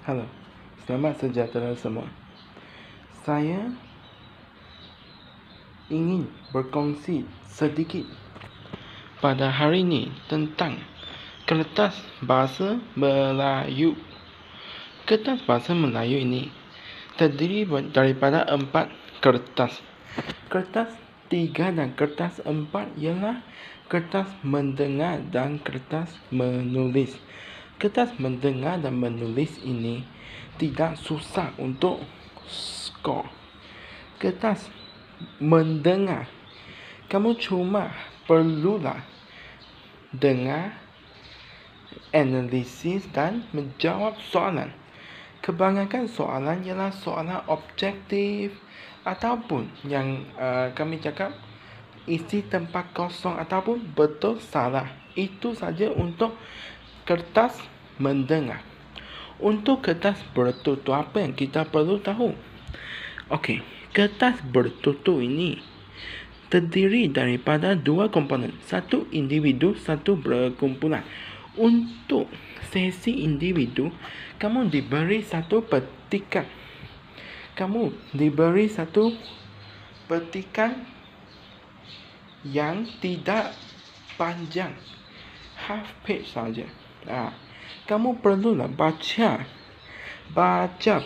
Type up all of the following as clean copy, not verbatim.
Halo, selamat sejahtera semua. Saya ingin berkongsi sedikit pada hari ini tentang kertas bahasa Melayu. Kertas bahasa Melayu ini terdiri daripada 4 kertas. Kertas 3 dan kertas 4 ialah kertas mendengar dan kertas menulis. Kertas mendengar dan menulis ini tidak susah untuk skor. Kertas mendengar, kamu cuma perlulah dengar, analisis dan menjawab soalan. Kebanyakan soalan ialah soalan objektif ataupun yang kami cakap isi tempat kosong ataupun betul salah. Itu saja untuk kertas mendengar. Untuk kertas bertutur, apa yang kita perlu tahu? Okey, kertas bertutur ini terdiri daripada 2 komponen, satu individu, satu berkumpulan. Untuk sesi individu, kamu diberi satu petikan. Kamu diberi satu petikan yang tidak panjang, half page saja. Kamu perlulah baca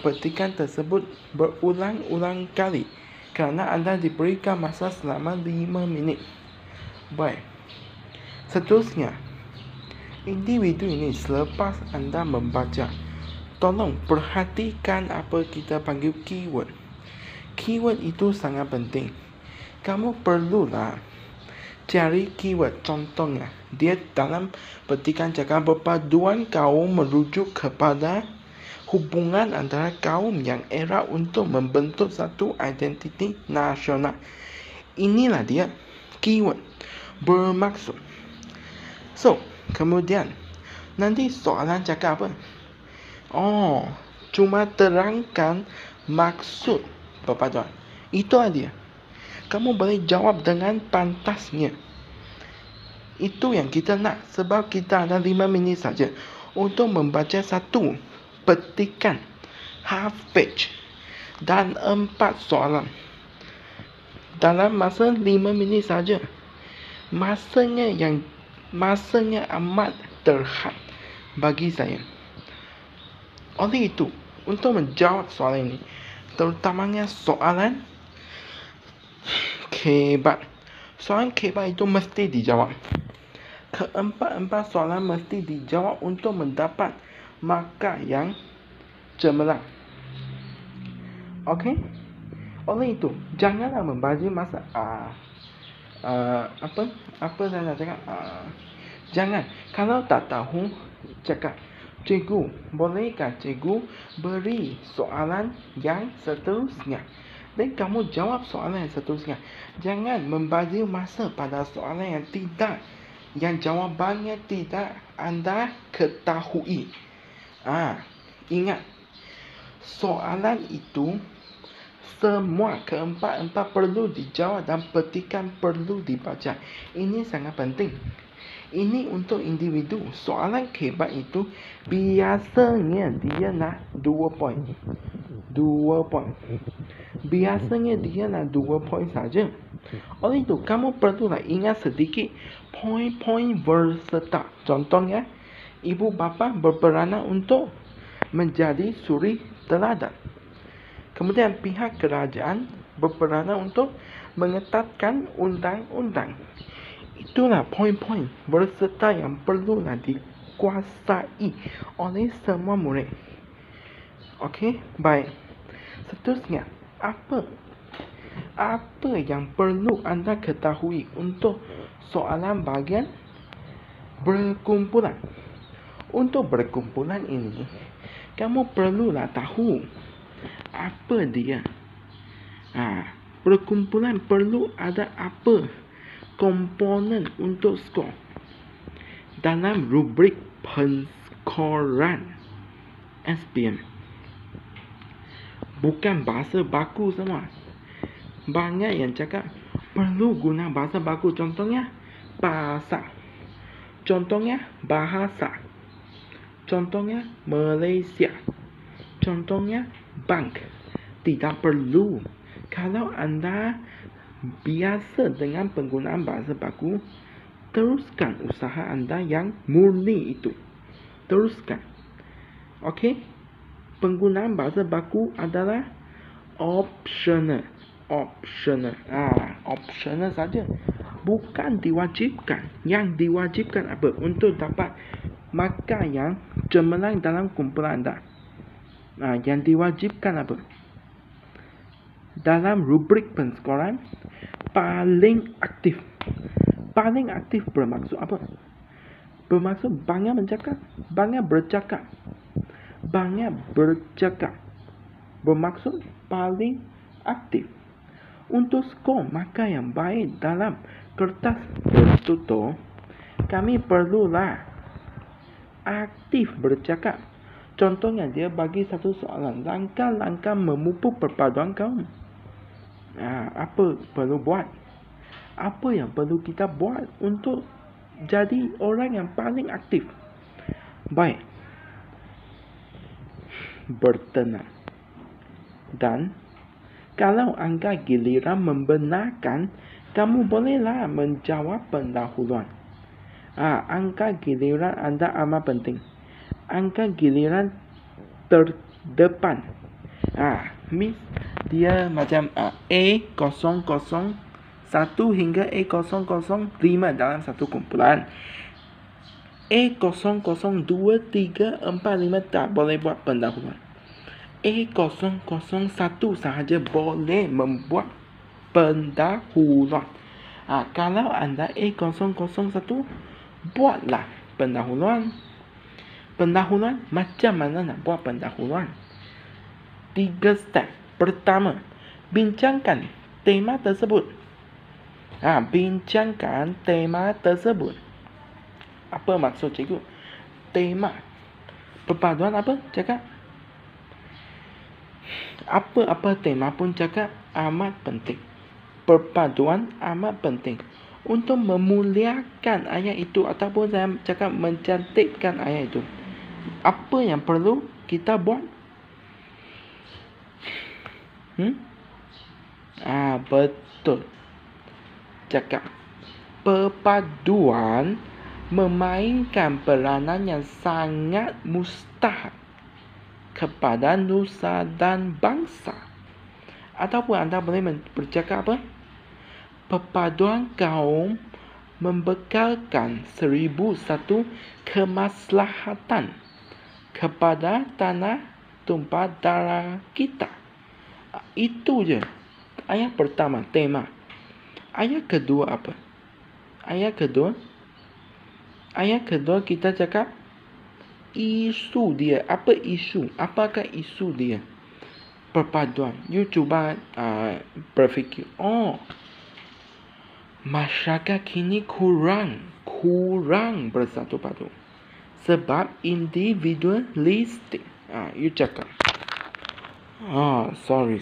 petikan tersebut berulang-ulang kali kerana anda diberikan masa selama 5 minit. Baik. Seterusnya, individu ini selepas anda membaca, tolong perhatikan apa kita panggil keyword. Keyword itu sangat penting. Kamu perlulah cari keyword. Contohnya, dia dalam petikan cakap perpaduan kaum merujuk kepada hubungan antara kaum yang erat untuk membentuk satu identiti nasional. Inilah dia keyword bermaksud. So, kemudian nanti soalan cakap apa? Cuma terangkan maksud perpaduan. Itu dia. Kamu boleh jawab dengan pantasnya. Itu yang kita nak, sebab kita ada 5 minit saja untuk membaca satu petikan half page dan 4 soalan dalam masa 5 minit saja. Masanya amat terhad bagi saya. Oleh itu, untuk menjawab soalan ini, terutamanya soalan kebat. Soalan kebat itu mesti dijawab. Keempat soalan mesti dijawab untuk mendapat markah yang cemerlang. Okey? Oleh itu, janganlah membazir masa. Apa saya nak cakap? Jangan. Kalau tak tahu, cakap, cikgu, bolehkah cikgu beri soalan yang seterusnya? Dan kamu jawab soalan yang seterusnya. Jangan membazir masa pada soalan yang jawabannya tidak anda ketahui. Ingat, soalan itu semua keempat perlu dijawab dan petikan perlu dibaca. Ini sangat penting. Ini untuk individu. Soalan kebat itu biasanya dia nak 2 poin. Biasanya dia nak 2 poin saja. Oleh itu, kamu perlulah ingat sedikit poin-poin berserta. Contohnya, ibu bapa berperanan untuk menjadi suri teladan. Kemudian pihak kerajaan berperanan untuk mengetatkan undang-undang. Itulah poin-poin berserta yang perlulah dikuasai oleh semua murid. Okey, baik. Seterusnya, apa yang perlu anda ketahui untuk soalan bahagian berkumpulan? Untuk berkumpulan ini, kamu perlulah tahu apa dia. Perkumpulan perlu ada apa komponen untuk skor dalam rubrik penskoran SPM. Bukan bahasa baku semua. Banyak yang cakap perlu guna bahasa baku. Contohnya bahasa. Contohnya bahasa. Contohnya Malaysia. Contohnya bank. Tidak perlu. Kalau Anda biasa dengan penggunaan bahasa baku, teruskan usaha Anda yang murni itu. Teruskan. Okey? Penggunaan bahasa baku adalah optional. Optional saja. Bukan diwajibkan. Yang diwajibkan apa? Untuk dapat markah yang cemerlang dalam kumpulan Anda. Yang diwajibkan apa? Dalam rubrik penskoran, paling aktif. Paling aktif bermaksud apa? Bermaksud banyak bercakap. Banyak bercakap. Bermaksud paling aktif. Untuk skor markah yang baik dalam kertas tertutup, kami perlulah aktif bercakap. Contohnya dia bagi satu soalan, langkah-langkah memupuk perpaduan kaum. Apa perlu buat? Apa yang perlu kita buat untuk jadi orang yang paling aktif? Baik. Bertenang. Dan kalau angka giliran membenarkan, kamu bolehlah menjawab pendahuluan. Angka giliran Anda amat penting. Angka giliran terdepan. Miss dia macam A001 hingga A005 dalam satu kumpulan. A002, 3, 4, 5 tak boleh buat pendahuluan. A001 sahaja boleh membuat pendahuluan. Kalau Anda A001, buatlah pendahuluan. Pendahuluan, macam mana nak buat pendahuluan? 3 step. Pertama, bincangkan tema tersebut. Bincangkan tema tersebut. Apa maksud cikgu? Tema. Perpaduan apa? Cakap. Apa-apa tema pun cakap amat penting. Perpaduan amat penting. Untuk memuliakan ayat itu ataupun saya cakap mencantikkan ayat itu. Apa yang perlu kita buat? Betul. Cakap. Perpaduan memainkan peranan yang sangat mustahak kepada nusa dan bangsa. Ataupun Anda boleh bercakap apa? Perpaduan kaum membekalkan 1001 kemaslahatan kepada tanah tumpah darah kita. Itu je. Ayat pertama, tema. Ayat kedua apa? Ayat kedua kita cakap isu dia. Apa isu? Apakah isu dia? Perpaduan. You cuba berfikir. Masyarakat kini kurang bersatu padu. Sebab individualistik. You cakap. Sorry.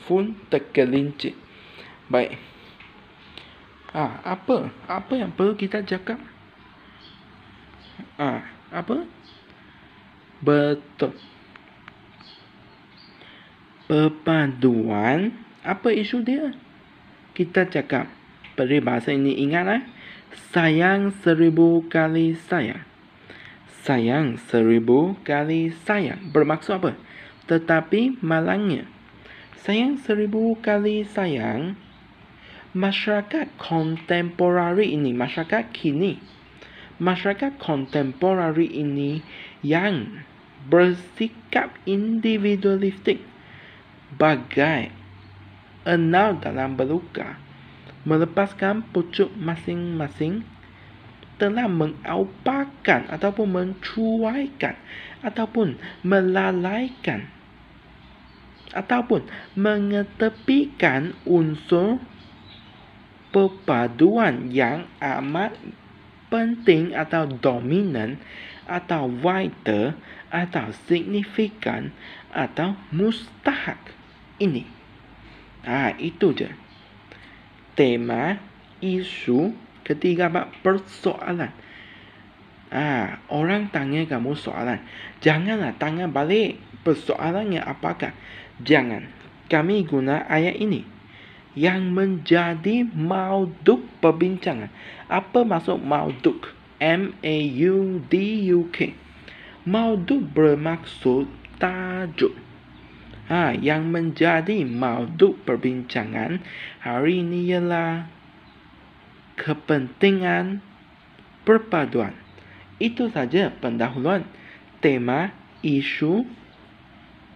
Phone tergelincir. Baik. Apa yang perlu kita cakap? Apa? Betul. Perpaduan. Apa isu dia? Kita cakap. Peribahasa ini ingatlah. Sayang 1000 kali sayang. Sayang 1000 kali sayang. Bermaksud apa? Tetapi malangnya. Sayang 1000 kali sayang. Masyarakat kontemporari ini. Masyarakat kini. Masyarakat kontemporari ini yang bersikap individualistik. Bagai enau dalam beluka. Melepaskan pucuk masing-masing, telah mengaupakan ataupun mencuaikan ataupun melalaikan ataupun mengetepikan unsur perpaduan yang amat penting atau dominan atau vital atau signifikan atau mustahak ini. Itu je. Tema, isu, ketiga persoalan. Orang tanya kamu soalan, janganlah tanya balik. Persoalannya apakah? Jangan. Kami guna ayat ini yang menjadi mauduk perbincangan. Apa maksud mauduk? M-A-U-D-U-K. Mauduk bermaksud tajuk. Yang menjadi mauduk perbincangan hari ini ialah kepentingan perpaduan. Itu saja pendahuluan. Tema, isu,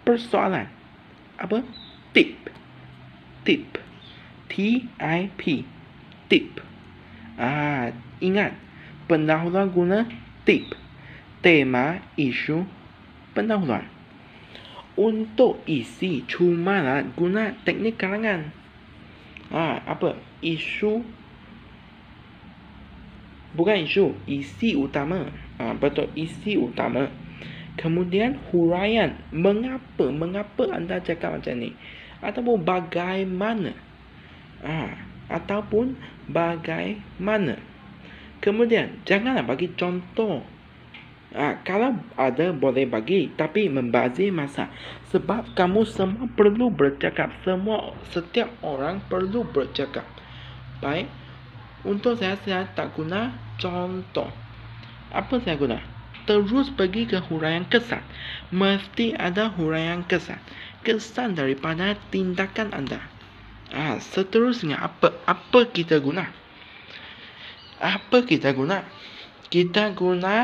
persoalan. Apa? Tip. T-I-P. Tip. Ingat, pendahuluan guna tip. Tema, isu, pendahuluan. Untuk isi cuma guna teknik karangan. Apa? Isu. Bukan isu, isi utama. Betul, isi utama. Kemudian huraian. Mengapa anda cakap macam ni? Ataupun bagaimana. Ataupun bagaimana. Kemudian janganlah bagi contoh. Kalau ada boleh bagi, tapi membazir masa. Sebab kamu semua perlu bercakap. Setiap orang perlu bercakap. Baik. Untuk saya tak guna contoh. Apa saya guna? Terus pergi ke huraian kesan. Mesti ada huraian kesan. Kesan daripada tindakan anda. Seterusnya apa kita guna? Kita guna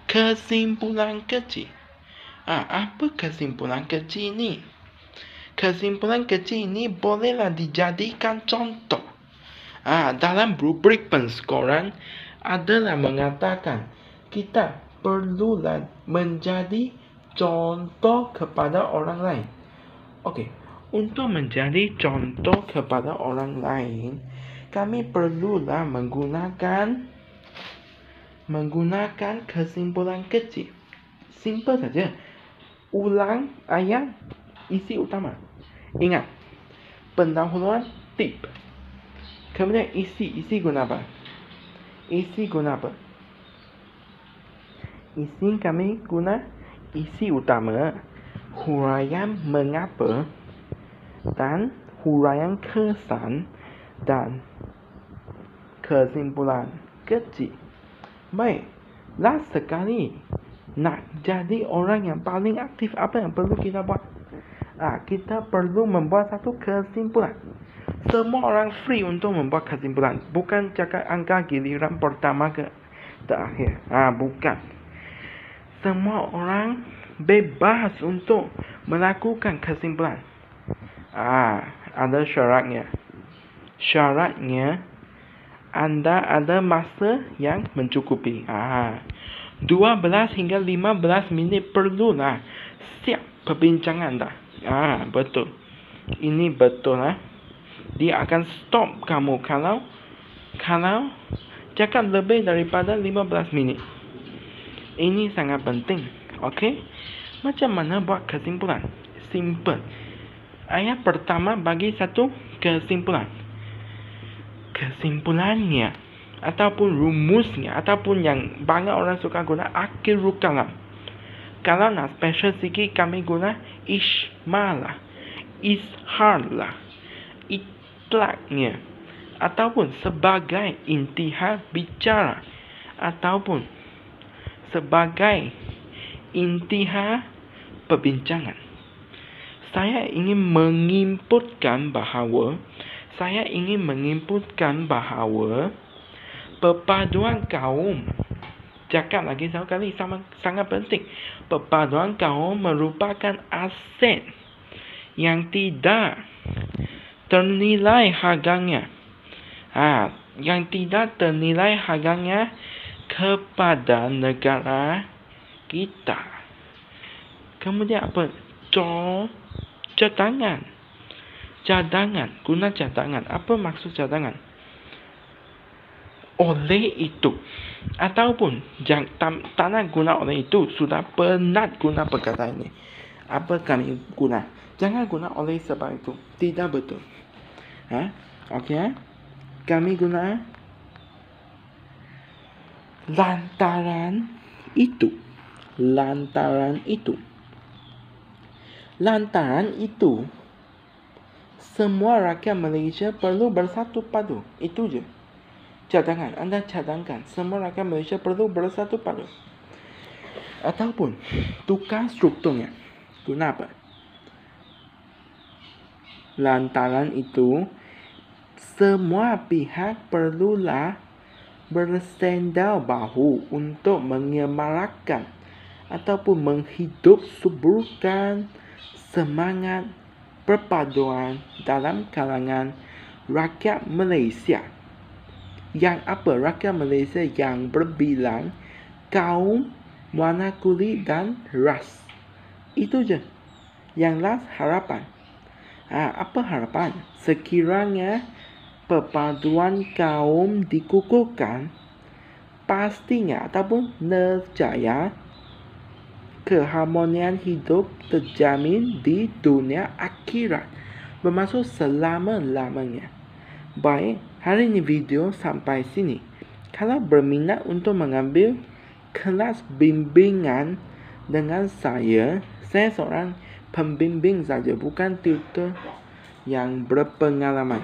kesimpulan kecil. Apa kesimpulan kecil ini? Kesimpulan kecil ini bolehlah dijadikan contoh. Dalam rubrik penskoran adalah mengatakan kita perlulah menjadi contoh kepada orang lain. Okey, untuk menjadi contoh kepada orang lain, kami perlulah menggunakan kesimpulan kecil. Simple saja. Ulang ayat isi utama. Ingat, pendahuluan tip. Kemudian isi guna apa? Isi kami guna isi utama, huraian mengapa dan huraian kesan dan kesimpulan kecil. Baik, last sekali nak jadi orang yang paling aktif, apa yang perlu kita buat? Kita perlu membuat satu kesimpulan. Semua orang free untuk membuat kesimpulan. Bukan cakap angka giliran pertama ke terakhir. Bukan. Semua orang bebas untuk melakukan kesimpulan. Ada syaratnya. Syaratnya anda ada masa yang mencukupi. 12 hingga 15 minit perlulah siap perbincangan anda. Betul. Ini betul Dia akan stop kamu kalau cakap lebih daripada 15 minit. Ini sangat penting. Okey? Macam mana buat kesimpulan? Simple. Ayat pertama bagi satu kesimpulan. Kesimpulannya ataupun rumusnya ataupun yang banyak orang suka guna akhirul kalam. Kalau nak special sikit kami guna ismalah, isharlah, itlaknya ataupun sebagai intihar bicara ataupun sebagai intihar perbincangan. Saya ingin menginputkan bahawa perpaduan kaum, cakap lagi satu kali, sangat penting. Perpaduan kaum merupakan aset yang tidak ternilai harganya. Yang tidak ternilai harganya kepada negara kita. Kemudian apa? Cadangan. Guna cadangan. Apa maksud cadangan? Oleh itu ataupun tak nak guna oleh itu, sudah penat guna perkataan ini. Apa kami guna? Jangan guna oleh sebab itu. Tidak betul. Okey. Kami guna lantaran itu. Lantaran itu, semua rakyat Malaysia perlu bersatu padu. Itu je. Cadangan, anda cadangkan. Semua rakyat Malaysia perlu bersatu padu. Ataupun tukar strukturnya. Kenapa? Lantaran itu, semua pihak perlulah bersendau bahu untuk menyemarakkan ataupun menghidup suburkan semangat perpaduan dalam kalangan rakyat Malaysia. Yang apa? Rakyat Malaysia yang berbilang kaum, warna kulit dan ras. Itu je. Yang last, harapan. Apa harapan? Sekiranya perpaduan kaum dikukuhkan, pastinya ataupun nescaya keharmonian hidup terjamin di dunia akhirat, bermaksud selama-lamanya. Baik, hari ini video sampai sini. Kalau berminat untuk mengambil kelas bimbingan dengan saya seorang pembimbing saja, bukan tutor yang berpengalaman.